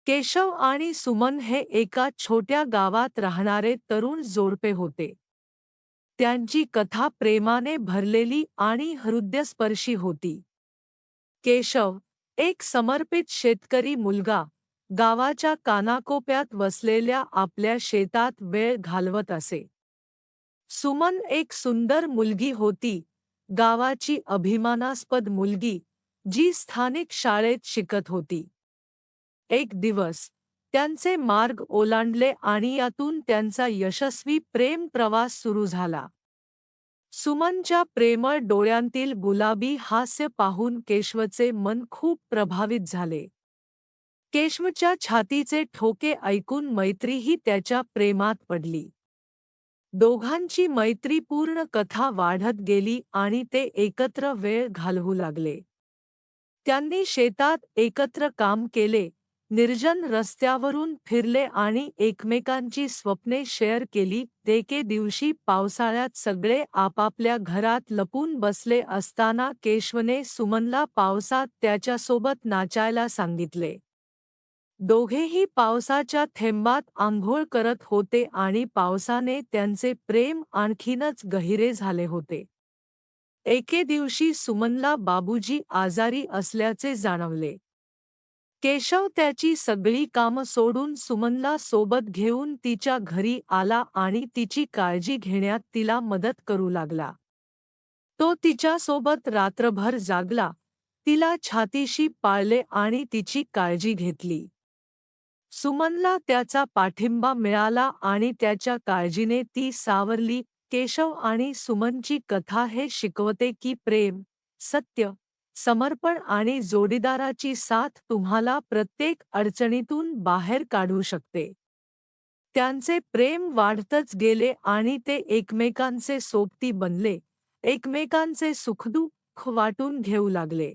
केशव आणि सुमन हे एका छोट्या गावात राहणारे तरुण जोडपे होते. त्यांची कथा प्रेमाने भरलेली आणि हृदयस्पर्शी होती. केशव, एक समर्पित शेतकरी मुलगा, गावाच्या कानाकोपऱ्यात वसलेल्या आपल्या शेतात वेळ घालवत असे. सुमन एक सुंदर मुलगी होती, गावाची अभिमानास्पद मुलगी, जी स्थानिक शाळेत शिकत होती. एक दिवस त्यांचे मार्ग ओलांडले आणि यातून त्यांचा यशस्वी प्रेम प्रवास सुरू झाला. सुमनच्या प्रेमळ डोळ्यांतील गुलाबी हास्य पाहून केशवचे मन खूप प्रभावित झाले. केशवच्या छातीचे ठोके ऐकून मैत्रीही त्याच्या प्रेमात पडली. दोघांची मैत्रीपूर्ण कथा वाढत गेली आणि ते एकत्र वेळ घालवू लागले. त्यांनी शेतात एकत्र काम केले, निर्जन रस्त्यावरून फिरले आणि एकमेकांची स्वप्ने शेअर केली. एके दिवशी पावसाळ्यात सगळे आपापल्या घरात लपून बसले असताना केशवने सुमनला पावसात त्याच्यासोबत नाचायला सांगितले. दोघेही पावसाच्या थेंबात आंघोळ करत होते आणि पावसाने त्यांचे प्रेम आणखीनच गहिरे झाले होते. एके दिवशी सुमनला बाबूजी आजारी असल्याचे जाणवले. केशव त्याची सगळी कामं सोडून सुमनला सोबत घेऊन तिच्या घरी आला आणि तिची काळजी घेण्यात तिला मदत करू लागला. तो तिच्यासोबत रात्रभर जागला, तिला छातीशी पाळले आणि तिची काळजी घेतली. सुमनला त्याचा पाठिंबा मिळाला आणि त्याच्या काळजीने ती सावरली. केशव आणि सुमनची कथा हे शिकवते की प्रेम, सत्य, समर्पण आणि जोडीदाराची साथ तुम्हाला प्रत्येक अडचणीतून बाहेर काढू शकते. त्यांचे प्रेम वाढतच गेले आणि ते एकमेकांचे सोबती बनले, एकमेकांचे सुखदुःख वाटून घेऊ लागले.